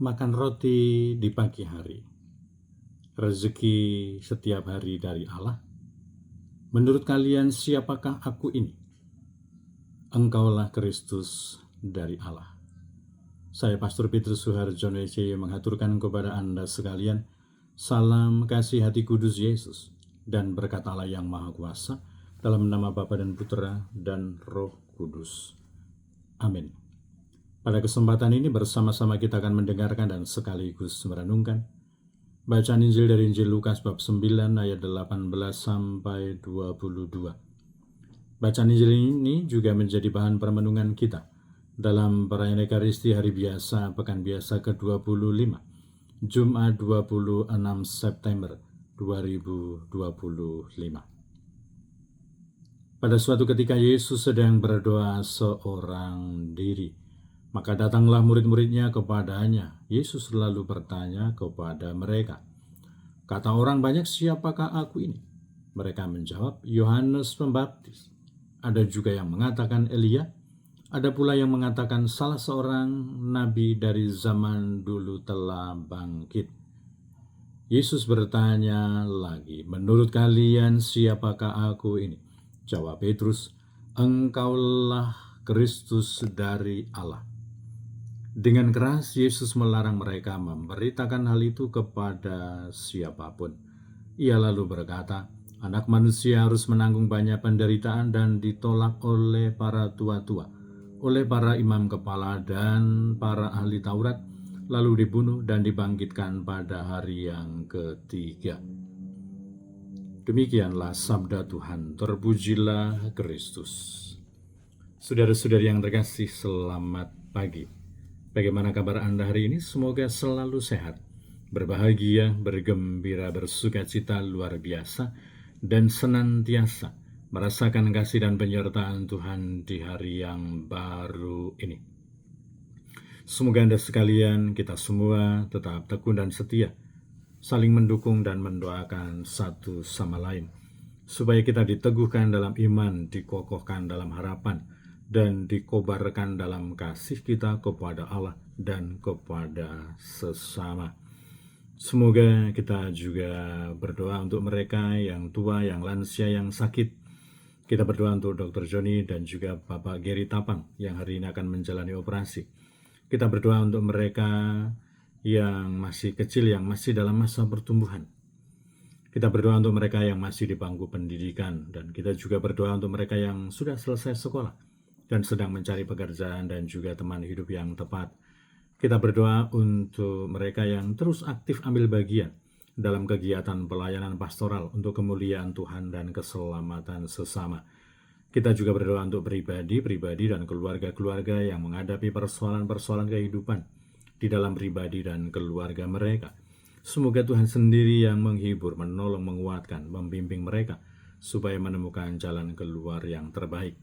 makan roti di pagi hari, rezeki setiap hari dari Allah. Menurut kalian, siapakah aku ini? Engkaulah Kristus dari Allah. Saya Pastor Petrus Suharjono SJ menghaturkan kepada Anda sekalian salam kasih hati kudus Yesus dan berkat Allah yang Maha Kuasa dalam nama Bapa dan Putra dan Roh Kudus. Amin. Pada kesempatan ini bersama-sama kita akan mendengarkan dan sekaligus merenungkan bacaan Injil dari Injil Lukas bab 9 ayat 18 sampai 22. Bacaan Injil ini juga menjadi bahan permenungan kita dalam perayaan Ekaristi Hari Biasa Pekan Biasa ke-25, Jumat 26 September 2025. Pada suatu ketika Yesus sedang berdoa seorang diri, maka datanglah murid-muridnya kepadanya. Yesus lalu bertanya kepada mereka, "Kata orang banyak, siapakah aku ini?" Mereka menjawab, "Yohanes Pembaptis." Ada juga yang mengatakan Elia, ada pula yang mengatakan salah seorang nabi dari zaman dulu telah bangkit. Yesus bertanya lagi, "Menurut kalian siapakah aku ini?" Jawab Petrus, "Engkaulah Kristus dari Allah." Dengan keras Yesus melarang mereka memberitakan hal itu kepada siapapun. Ia lalu berkata, Anak manusia harus menanggung banyak penderitaan dan ditolak oleh para tua-tua, oleh para imam kepala dan para ahli Taurat, lalu dibunuh dan dibangkitkan pada hari yang ketiga. Demikianlah sabda Tuhan, terpujilah Kristus. Saudara-saudari yang terkasih, selamat pagi. Bagaimana kabar Anda hari ini? Semoga selalu sehat, berbahagia, bergembira, bersukacita luar biasa, dan senantiasa merasakan kasih dan penyertaan Tuhan di hari yang baru ini. Semoga Anda sekalian, kita semua tetap tekun dan setia, saling mendukung dan mendoakan satu sama lain, supaya kita diteguhkan dalam iman, dikokohkan dalam harapan, dan dikobarkan dalam kasih kita kepada Allah dan kepada sesama. Semoga kita juga berdoa untuk mereka yang tua, yang lansia, yang sakit. Kita berdoa untuk Dr. Joni dan juga Bapak Gary Tapang yang hari ini akan menjalani operasi. Kita berdoa untuk mereka yang masih kecil, yang masih dalam masa pertumbuhan. Kita berdoa untuk mereka yang masih di bangku pendidikan, dan kita juga berdoa untuk mereka yang sudah selesai sekolah dan sedang mencari pekerjaan dan juga teman hidup yang tepat. Kita berdoa untuk mereka yang terus aktif ambil bagian dalam kegiatan pelayanan pastoral untuk kemuliaan Tuhan dan keselamatan sesama. Kita juga berdoa untuk pribadi dan keluarga-keluarga yang menghadapi persoalan-persoalan kehidupan di dalam pribadi dan keluarga mereka. Semoga Tuhan sendiri yang menghibur, menolong, menguatkan, membimbing mereka supaya menemukan jalan keluar yang terbaik.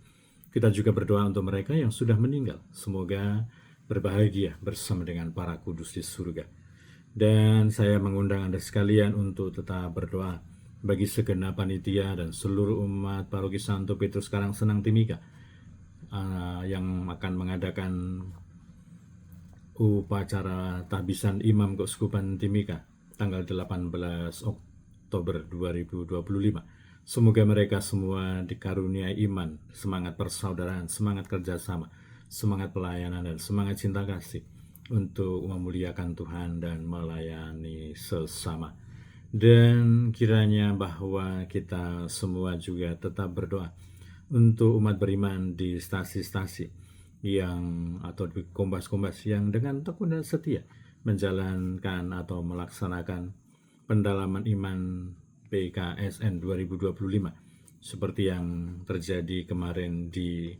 Kita juga berdoa untuk mereka yang sudah meninggal. Semoga berbahagia bersama dengan para kudus di surga. Dan saya mengundang Anda sekalian untuk tetap berdoa bagi segenap panitia dan seluruh umat Paroki Santo Petrus Karangsenang Timika yang akan mengadakan upacara tahbisan Imam Keuskupan Timika tanggal 18 Oktober 2025. Semoga mereka semua dikaruniai iman, semangat persaudaraan, semangat kerjasama, semangat pelayanan, dan semangat cinta kasih untuk memuliakan Tuhan dan melayani sesama. Dan kiranya bahwa kita semua juga tetap berdoa untuk umat beriman di stasi-stasi yang atau di kombas-kombas yang dengan tekun dan setia menjalankan atau melaksanakan pendalaman iman PKSN 2025 seperti yang terjadi kemarin di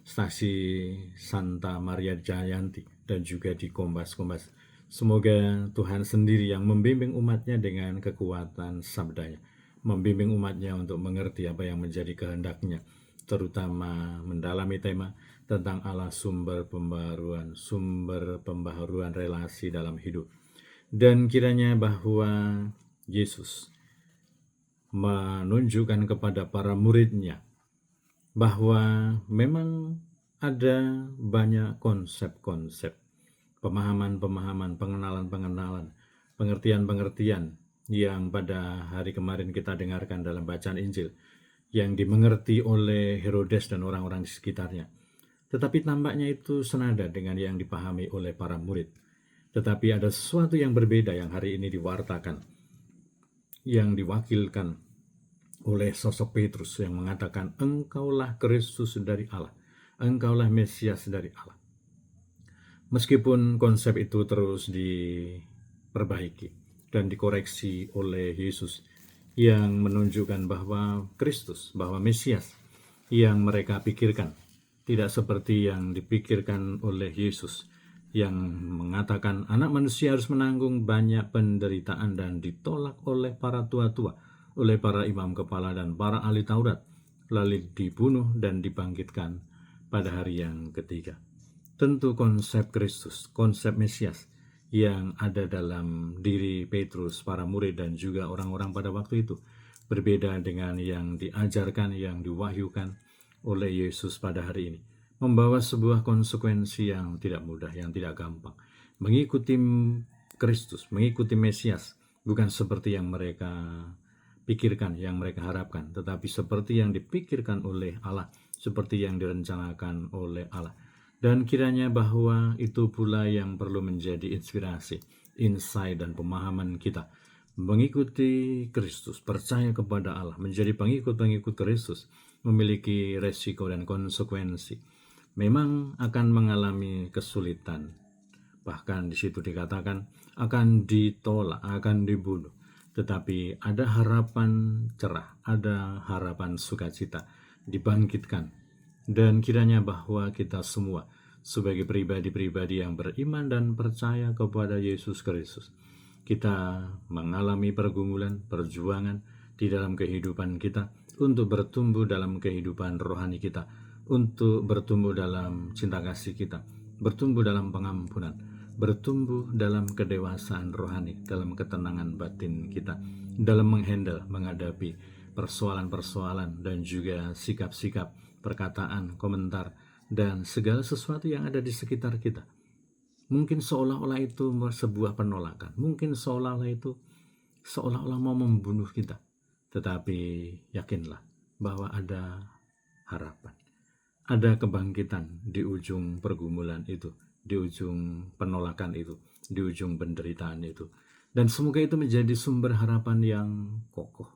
stasi Santa Maria Jayanti dan juga di kombas-kombas. Semoga Tuhan sendiri yang membimbing umatnya dengan kekuatan sabdanya, membimbing umatnya untuk mengerti apa yang menjadi kehendaknya, terutama mendalami tema tentang Allah sumber pembaharuan relasi dalam hidup. Dan kiranya bahwa Yesus menunjukkan kepada para muridnya bahwa memang ada banyak konsep-konsep pemahaman-pemahaman, pengenalan-pengenalan, pengertian-pengertian yang pada hari kemarin kita dengarkan dalam bacaan Injil, yang dimengerti oleh Herodes dan orang-orang di sekitarnya. Tetapi tampaknya itu senada dengan yang dipahami oleh para murid. Tetapi ada sesuatu yang berbeda yang hari ini diwartakan, yang diwakilkan oleh sosok Petrus yang mengatakan, "Engkaulah Kristus dari Allah, Engkaulah Mesias dari Allah." Meskipun konsep itu terus diperbaiki dan dikoreksi oleh Yesus yang menunjukkan bahwa Kristus, bahwa Mesias yang mereka pikirkan tidak seperti yang dipikirkan oleh Yesus yang mengatakan anak manusia harus menanggung banyak penderitaan dan ditolak oleh para tua-tua, oleh para imam kepala dan para ahli Taurat, lalu dibunuh dan dibangkitkan pada hari yang ketiga. Tentu konsep Kristus, konsep Mesias yang ada dalam diri Petrus, para murid dan juga orang-orang pada waktu itu berbeda dengan yang diajarkan, yang diwahyukan oleh Yesus pada hari ini, membawa sebuah konsekuensi yang tidak mudah, yang tidak gampang. Mengikuti Kristus, mengikuti Mesias bukan seperti yang mereka pikirkan, yang mereka harapkan, tetapi seperti yang dipikirkan oleh Allah, seperti yang direncanakan oleh Allah. Dan kiranya bahwa itu pula yang perlu menjadi inspirasi, insight dan pemahaman kita. Mengikuti Kristus, percaya kepada Allah, menjadi pengikut-pengikut Kristus, memiliki resiko dan konsekuensi. Memang akan mengalami kesulitan. Bahkan di situ dikatakan akan ditolak, akan dibunuh. Tetapi ada harapan cerah, ada harapan sukacita, dibangkitkan. Dan kiranya bahwa kita semua sebagai pribadi-pribadi yang beriman dan percaya kepada Yesus Kristus, kita mengalami pergumulan, perjuangan di dalam kehidupan kita untuk bertumbuh dalam kehidupan rohani kita, untuk bertumbuh dalam cinta kasih kita, bertumbuh dalam pengampunan, bertumbuh dalam kedewasaan rohani, dalam ketenangan batin kita, dalam menghadapi persoalan-persoalan dan juga sikap-sikap, perkataan, komentar, dan segala sesuatu yang ada di sekitar kita. Mungkin seolah-olah itu sebuah penolakan, mungkin seolah-olah itu seolah-olah mau membunuh kita. Tetapi yakinlah bahwa ada harapan, ada kebangkitan di ujung pergumulan itu, di ujung penolakan itu, di ujung penderitaan itu. Dan semoga itu menjadi sumber harapan yang kokoh,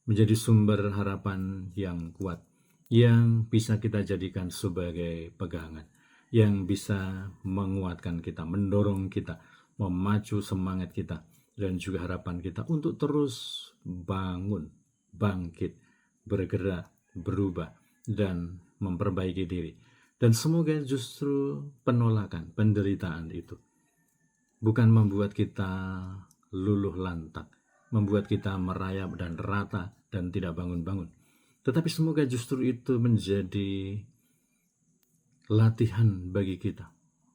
menjadi sumber harapan yang kuat, yang bisa kita jadikan sebagai pegangan, yang bisa menguatkan kita, mendorong kita, memacu semangat kita, dan juga harapan kita untuk terus bangun, bangkit, bergerak, berubah, dan memperbaiki diri. Dan semoga justru penolakan, penderitaan itu bukan membuat kita luluh lantak, membuat kita merayap dan rata dan tidak bangun-bangun. Tetapi semoga justru itu menjadi latihan bagi kita,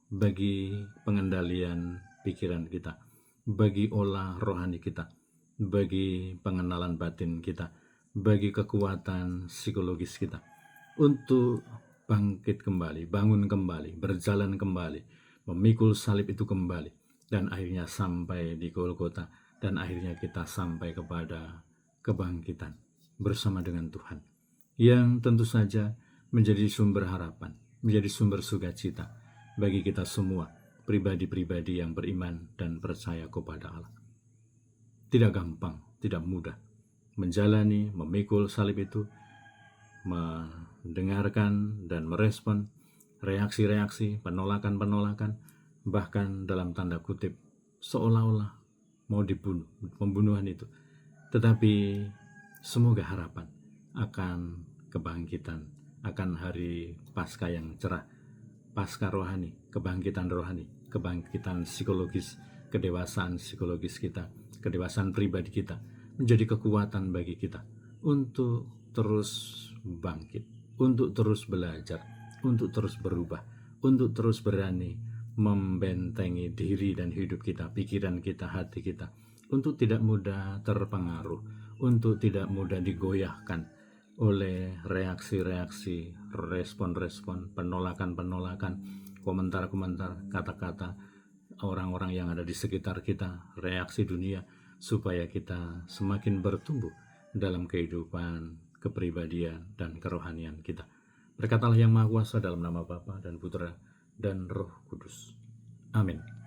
bagi pengendalian pikiran kita, bagi olah rohani kita, bagi pengenalan batin kita, bagi kekuatan psikologis kita, untuk bangkit kembali, bangun kembali, berjalan kembali, memikul salib itu kembali, dan akhirnya sampai di Golgota, dan akhirnya kita sampai kepada kebangkitan bersama dengan Tuhan, yang tentu saja menjadi sumber harapan, menjadi sumber sukacita bagi kita semua, pribadi-pribadi yang beriman dan percaya kepada Allah. Tidak gampang, tidak mudah menjalani, memikul salib itu, mendengarkan dan merespon reaksi-reaksi, penolakan-penolakan, bahkan dalam tanda kutip seolah-olah mau dibunuh, pembunuhan itu. Tetapi semoga harapan akan kebangkitan, akan hari Paskah yang cerah, Paskah rohani, kebangkitan rohani, kebangkitan psikologis, kedewasaan psikologis kita, kedewasaan pribadi kita, menjadi kekuatan bagi kita untuk terus bangkit, untuk terus belajar, untuk terus berubah, untuk terus berani membentengi diri dan hidup kita, pikiran kita, hati kita, untuk tidak mudah terpengaruh, untuk tidak mudah digoyahkan oleh reaksi-reaksi, respon-respon, penolakan-penolakan, komentar-komentar, kata-kata orang-orang yang ada di sekitar kita, reaksi dunia, supaya kita semakin bertumbuh dalam kehidupan, kepribadian, dan kerohanian kita. Berkatalah yang Maha Kuasa dalam nama Bapa dan Putra dan Roh Kudus. Amin.